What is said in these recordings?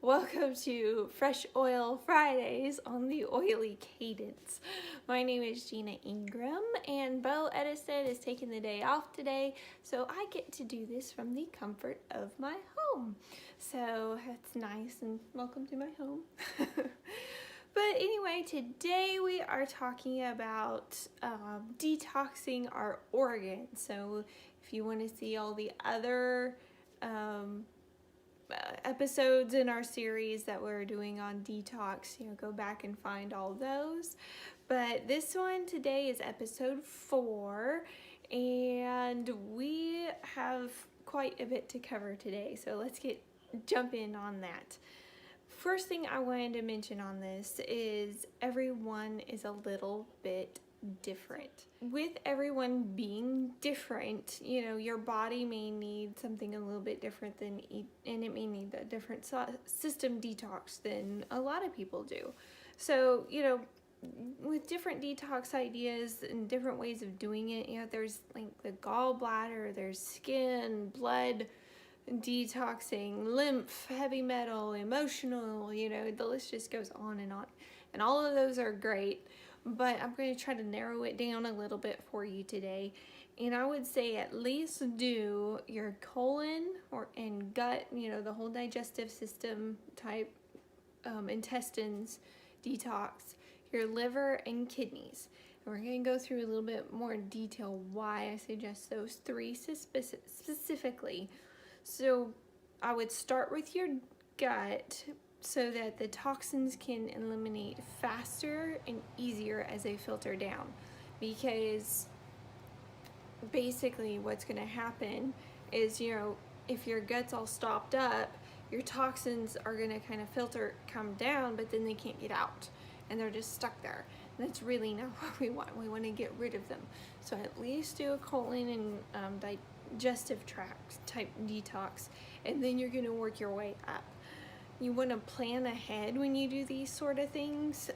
Welcome to Fresh Oil Fridays on the Oily Cadence. My name is Gina Ingram, and Bo Edison is taking the day off today, so I get to do this from the comfort of my home. So that's nice, and welcome to my home. But anyway, today we are talking about detoxing our organs. So if you want to see all the other episodes in our series that we're doing on detox, go back and find all those. But this one today is episode 4, and we have quite a bit to cover today. So let's jump in on that. First thing I wanted to mention on this is everyone is a little bit different. With everyone being different, your body may need something a little bit different and it may need a different system detox than a lot of people do. So, with different detox ideas and different ways of doing it, there's like the gallbladder, there's skin, blood detoxing, lymph, heavy metal, emotional, the list just goes on. And all of those are great. But I'm going to try to narrow it down a little bit for you today. And I would say at least do your colon and gut, the whole digestive system type, intestines detox, your liver and kidneys. And we're going to go through a little bit more detail why I suggest those 3 specifically. So I would start with your gut, so that the toxins can eliminate faster and easier as they filter down. Because basically what's going to happen is, if your gut's all stopped up, your toxins are going to kind of come down, but then they can't get out and they're just stuck there. And that's really not what we want. We want to get rid of them. So at least do a colon and digestive tract type detox, and then you're going to work your way up. You want to plan ahead when you do these sort of things,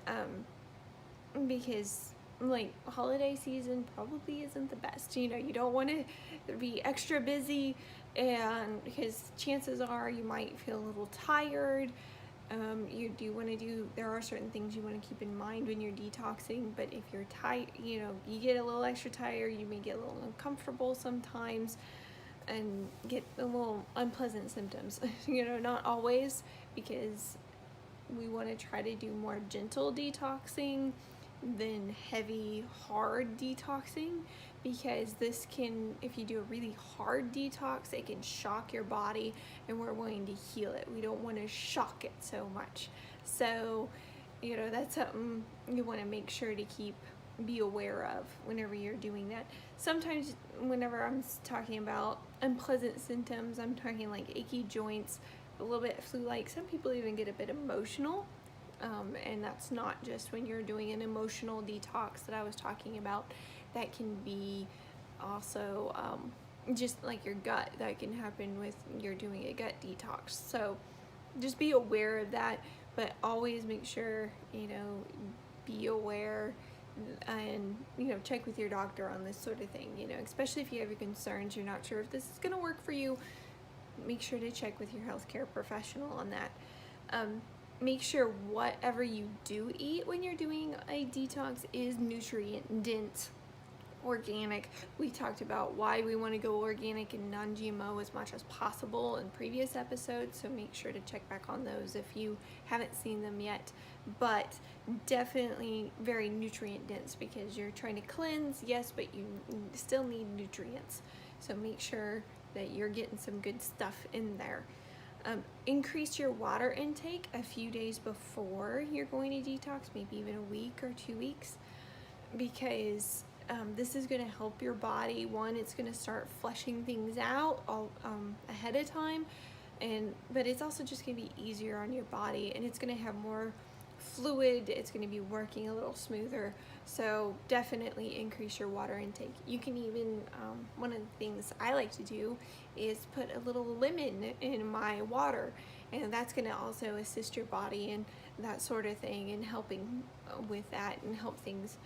because like holiday season probably isn't the best. You don't want to be extra busy, and because chances are you might feel a little tired. There are certain things you want to keep in mind when you're detoxing, but if you're tired, you get a little extra tired, you may get a little uncomfortable sometimes and get a little unpleasant symptoms. Not always, because we want to try to do more gentle detoxing than heavy, hard detoxing, because if you do a really hard detox, it can shock your body, and we're wanting to heal it. We don't want to shock it so much. So, that's something you want to make sure to be aware of whenever you're doing that. Sometimes whenever I'm talking about unpleasant symptoms, I'm talking like achy joints, a little bit flu-like. Some people even get a bit emotional, and that's not just when you're doing an emotional detox that I was talking about. That can be also just like your gut. That can happen with you're doing a gut detox. So just be aware of that, but always make sure, be aware and check with your doctor on this sort of thing, especially if you have your concerns, you're not sure if this is going to work for you. Make sure to check with your healthcare professional on that. Make sure whatever you do eat when you're doing a detox is nutrient dense, organic. We talked about why we want to go organic and non-GMO as much as possible in previous episodes, so make sure to check back on those if you haven't seen them yet. But definitely very nutrient dense, because you're trying to cleanse, yes, but you still need nutrients. So make sure that you're getting some good stuff in there. Increase your water intake a few days before you're going to detox, maybe even a week or 2 weeks, because this is going to help your body. One, it's going to start flushing things out ahead of time, but it's also just going to be easier on your body, and it's going to have more fluid. It's going to be working a little smoother. So definitely increase your water intake. You can even, one of the things I like to do is put a little lemon in my water, and that's going to also assist your body and that sort of thing, and helping with that and help things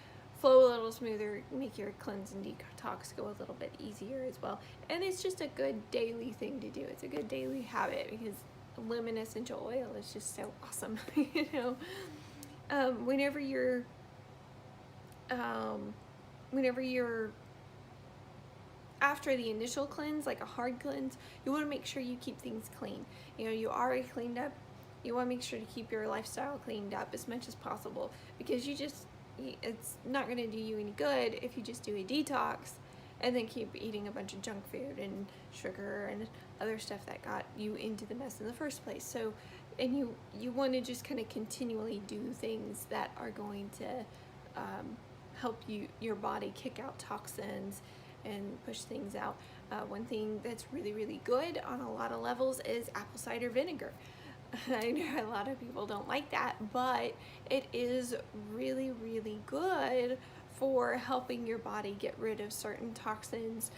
flow a little smoother, make your cleanse and detox go a little bit easier as well. And it's just a good daily thing to do. It's a good daily habit, because lemon essential oil is just so awesome. You know, whenever you're whenever you're after the initial cleanse, like a hard cleanse, you want to make sure you keep things clean. You know, you already cleaned up, you want to make sure to keep your lifestyle cleaned up as much as possible, because it's not going to do you any good if you just do a detox and then keep eating a bunch of junk food and sugar and other stuff that got you into the mess in the first place. So, and you want to just kind of continually do things that are going to help your body kick out toxins and push things out. One thing that's really, really good on a lot of levels is apple cider vinegar. I know a lot of people don't like that, but it is really, really good for helping your body get rid of certain toxins,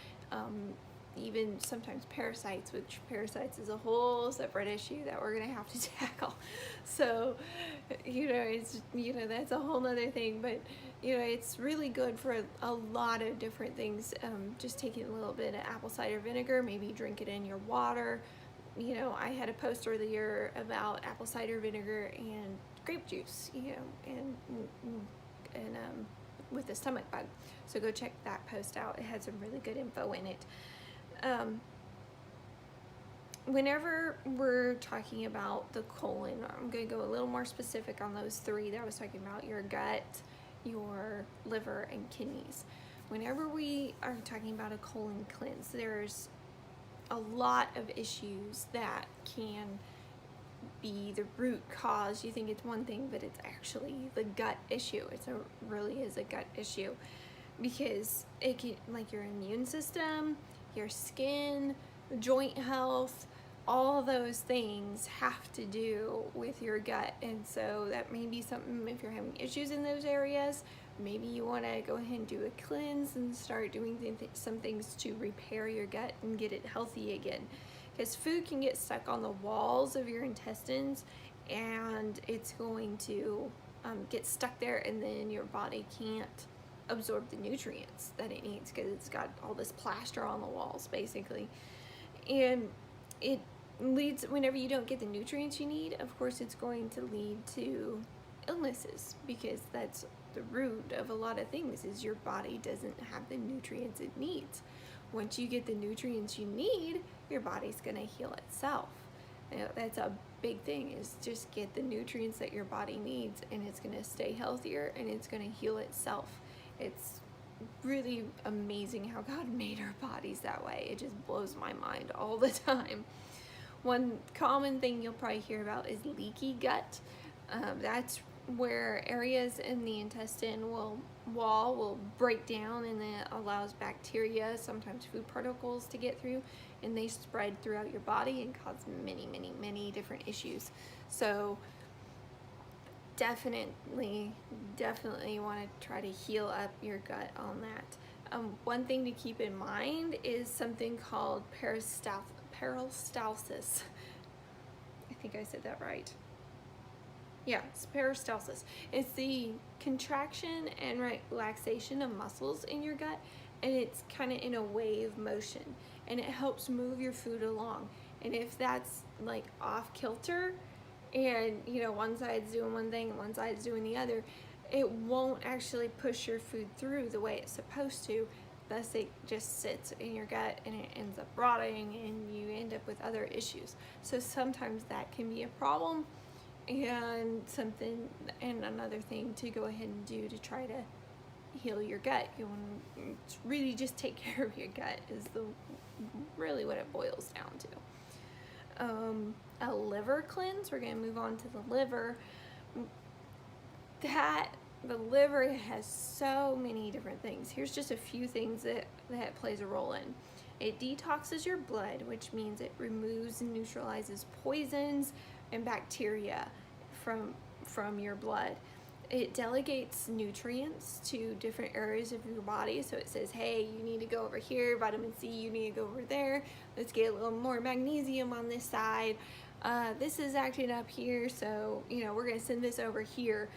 even sometimes parasites, which parasites is a whole separate issue that we're gonna have to tackle. So, that's a whole nother thing, but it's really good for a lot of different things. Just taking a little bit of apple cider vinegar, maybe drink it in your water. I had a post earlier about apple cider vinegar and grape juice, and with the stomach bug. So go check that post out. It had some really good info in it. Whenever we're talking about the colon, I'm going to go a little more specific on those three that I was talking about: your gut, your liver, and kidneys. Whenever we are talking about a colon cleanse, there's a lot of issues that can be the root cause. You think it's one thing, but it's actually the gut issue. Really is a gut issue, because it can, like, your immune system, your skin, joint health, all those things have to do with your gut. And so that may be something, if you're having issues in those areas, maybe you want to go ahead and do a cleanse and start doing some things to repair your gut and get it healthy again. Because food can get stuck on the walls of your intestines, and it's going to get stuck there, and then your body can't absorb the nutrients that it needs because it's got all this plaster on the walls, basically. And it leads, whenever you don't get the nutrients you need, of course it's going to lead to illnesses, because that's the root of a lot of things, is your body doesn't have the nutrients it needs. Once you get the nutrients you need, your body's going to heal itself. That's a big thing, is just get the nutrients that your body needs, and it's going to stay healthier and it's going to heal itself. It's really amazing how God made our bodies that way. It just blows my mind all the time. One common thing you'll probably hear about is leaky gut. That's where areas in the intestine wall will break down, and that allows bacteria, sometimes food particles, to get through, and they spread throughout your body and cause many, many, many different issues. So definitely want to try to heal up your gut on that. One thing to keep in mind is something called peristalsis. I think I said that right. Yeah, it's peristalsis. It's the contraction and relaxation of muscles in your gut, and it's kind of in a wave motion, and it helps move your food along. And if that's like off kilter, and one side's doing one thing and one side's doing the other, it won't actually push your food through the way it's supposed to. Thus it just sits in your gut and it ends up rotting, and you end up with other issues. So sometimes that can be a problem, and another thing to go ahead and do to try to heal your gut. You want to really just take care of your gut, is really what it boils down to. A liver cleanse, we're going to move on to the liver. The liver has so many different things. Here's just a few things that plays a role in. It detoxes your blood, which means it removes and neutralizes poisons and bacteria from your blood. It delegates nutrients to different areas of your body. So it says, hey, you need to go over here, vitamin C, you need to go over there. Let's get a little more magnesium on this side. This is acting up here, so we're going to send this over here.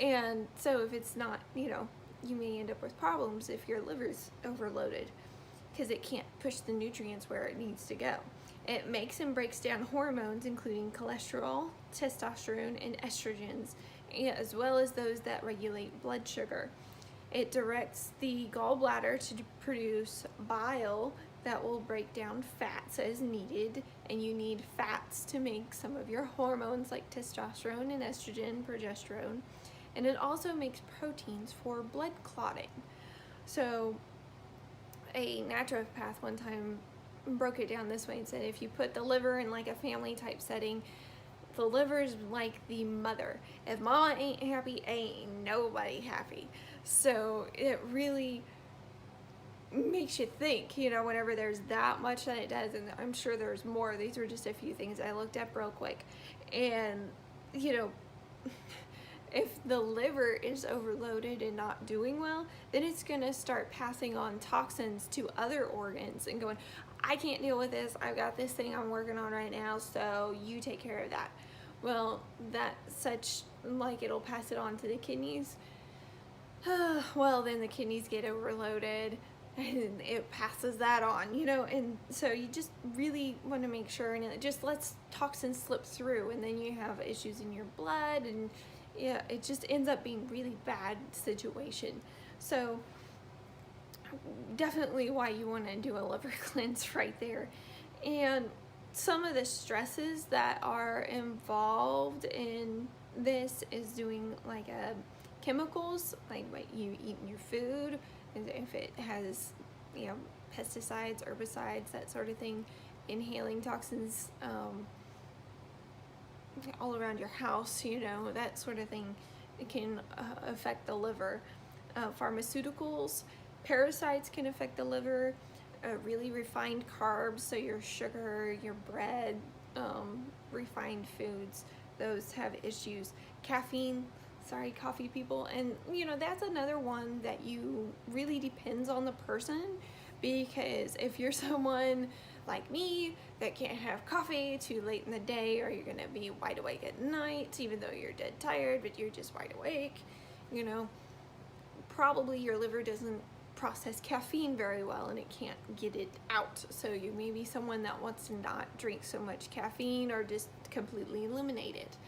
And so if it's not, you may end up with problems if your liver's overloaded, because it can't push the nutrients where it needs to go. It makes and breaks down hormones, including cholesterol, testosterone, and estrogens, as well as those that regulate blood sugar. It directs the gallbladder to produce bile that will break down fats as needed, and you need fats to make some of your hormones like testosterone and estrogen, progesterone. And it also makes proteins for blood clotting. So a naturopath one time broke it down this way and said if you put the liver in like a family type setting, the liver is like the mother. If mama ain't happy, ain't nobody happy. So it really makes you think, you know, whenever there's that much that it does, and I'm sure there's more. These were just a few things I looked up real quick. And, you know, if the liver is overloaded and not doing well, then it's going to start passing on toxins to other organs and going, I can't deal with this. I've got this thing I'm working on right now, so you take care of that. Well, like it'll pass it on to the kidneys. Well, then the kidneys get overloaded and it passes that on, you know, and so you just really want to make sure, and it just lets toxins slip through, and then you have issues in your blood, and yeah, it just ends up being really bad situation. So definitely why you want to do a liver cleanse right there. And some of the stresses that are involved in this is doing like chemicals, like what you eat in your food, and if it has, you know, pesticides, herbicides, that sort of thing, inhaling toxins all around your house, you know, that sort of thing, it can affect the liver. Pharmaceuticals, parasites can affect the liver. Really refined carbs, so your sugar, your bread, refined foods, those have issues. Caffeine, sorry, coffee people, and you know, that's another one that you really depends on the person, because if you're someone like me that can't have coffee too late in the day, or you're gonna be wide awake at night even though you're dead tired but you're just wide awake, you know, probably your liver doesn't process caffeine very well and it can't get it out. So you may be someone that wants to not drink so much caffeine or just completely eliminate it.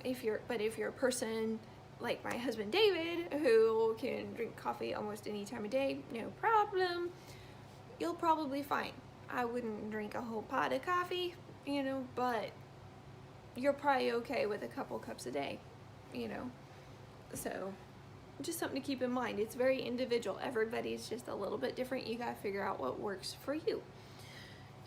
If you're a person like my husband David, who can drink coffee almost any time of day, no problem, you'll probably fine. I wouldn't drink a whole pot of coffee, you know, but you're probably okay with a couple cups a day, you know. So just something to keep in mind. It's very individual. Everybody's just a little bit different. You gotta figure out what works for you.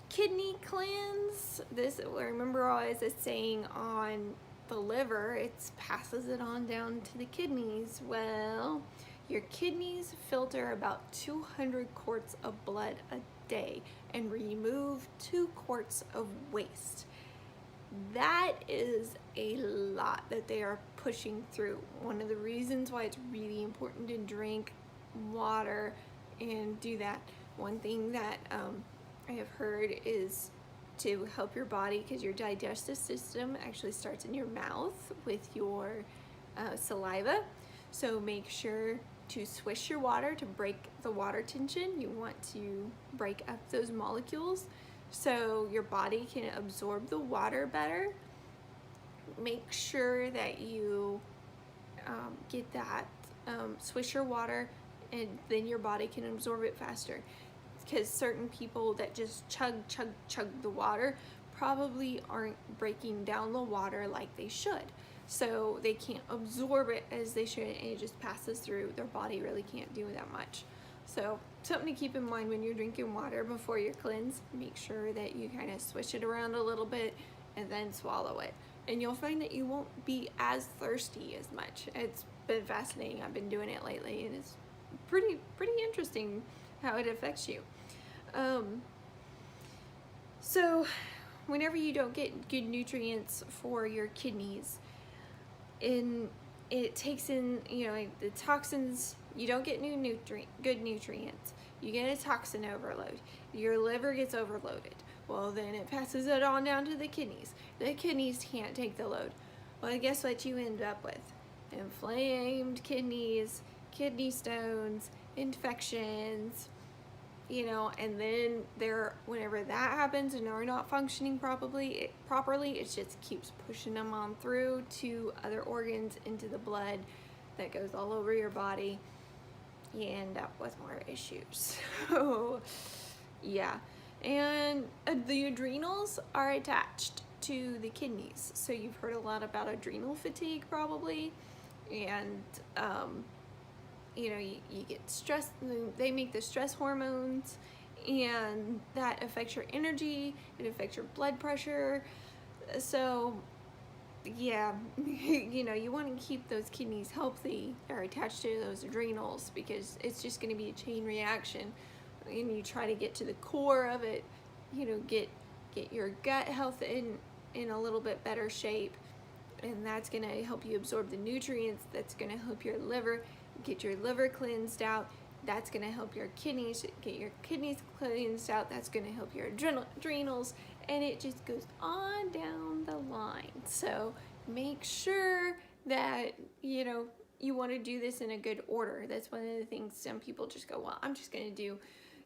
Kidney cleanse. This, remember always it's saying on the liver, it passes it on down to the kidneys. Well, your kidneys filter about 200 quarts of blood a day and remove 2 quarts of waste. That is a lot that they are pushing through. One of the reasons why it's really important to drink water and do that. One thing that I have heard is to help your body, because your digestive system actually starts in your mouth with your saliva. So make sure to swish your water to break the water tension. You want to break up those molecules so your body can absorb the water better. Make sure that you get that, swish your water, and then your body can absorb it faster. Because certain people that just chug the water probably aren't breaking down the water like they should. So they can't absorb it as they should, and it just passes through. Their body really can't do that much. So something to keep in mind when you're drinking water before your cleanse. Make sure that you kind of swish it around a little bit and then swallow it. And you'll find that you won't be as thirsty as much. It's been fascinating. I've been doing it lately, and it's pretty interesting how it affects you. So whenever you don't get good nutrients for your kidneys, it takes in, you know, the toxins. You don't get good nutrients. You get a toxin overload. Your liver gets overloaded. Well, then it passes it on down to the kidneys. The kidneys can't take the load. Well, guess what you end up with? Inflamed kidneys, kidney stones, infections, and then whenever that happens and they're not functioning properly, it just keeps pushing them on through to other organs, into the blood that goes all over your body. You end up with more issues. So, yeah. And the adrenals are attached to the kidneys. So you've heard a lot about adrenal fatigue probably. And, you get stressed, they make the stress hormones, and that affects your energy, it affects your blood pressure. So, yeah, you want to keep those kidneys healthy. They're attached to those adrenals because it's just going to be a chain reaction. And you try to get to the core of it, get your gut health in a little bit better shape, and that's going to help you absorb the nutrients. That's going to help your liver, get your liver cleansed out. That's going to help your kidneys, get your kidneys cleansed out. That's going to help your adrenals, and it just goes on down the line. So make sure that, you want to do this in a good order. That's one of the things some people just go, well, I'm just going to do,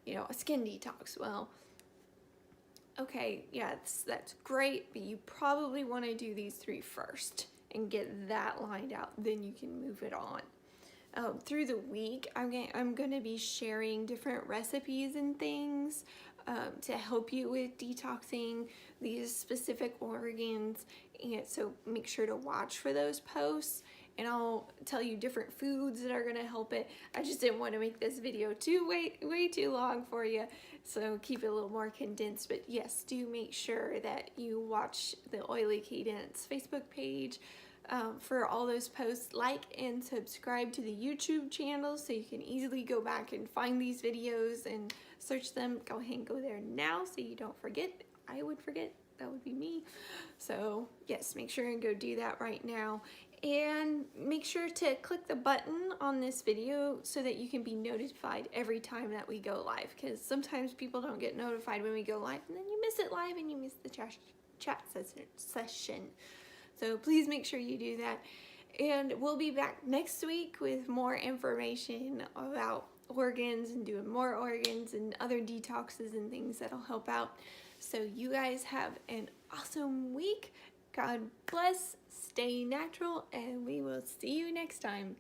a skin detox. Well, okay, yeah, that's great, but you probably want to do these 3 first and get that lined out. Then you can move it on. Through the week, I'm going to be sharing different recipes and things to help you with detoxing these specific organs. And so make sure to watch for those posts. And I'll tell you different foods that are going to help it. I just didn't want to make this video way too long for you, so keep it a little more condensed. But yes, do make sure that you watch the Oily Cadence Facebook page for all those posts. Like and subscribe to the YouTube channel so you can easily go back and find these videos and search them. Go ahead and go there now so you don't forget. I would forget. That would be me. So yes, make sure and go do that right now. And make sure to click the button on this video so that you can be notified every time that we go live, because sometimes people don't get notified when we go live, and then you miss it live and you miss the chat session. So please make sure you do that. And we'll be back next week with more information about organs and doing more organs and other detoxes and things that'll help out. So you guys have an awesome week. God bless, stay natural, and we will see you next time.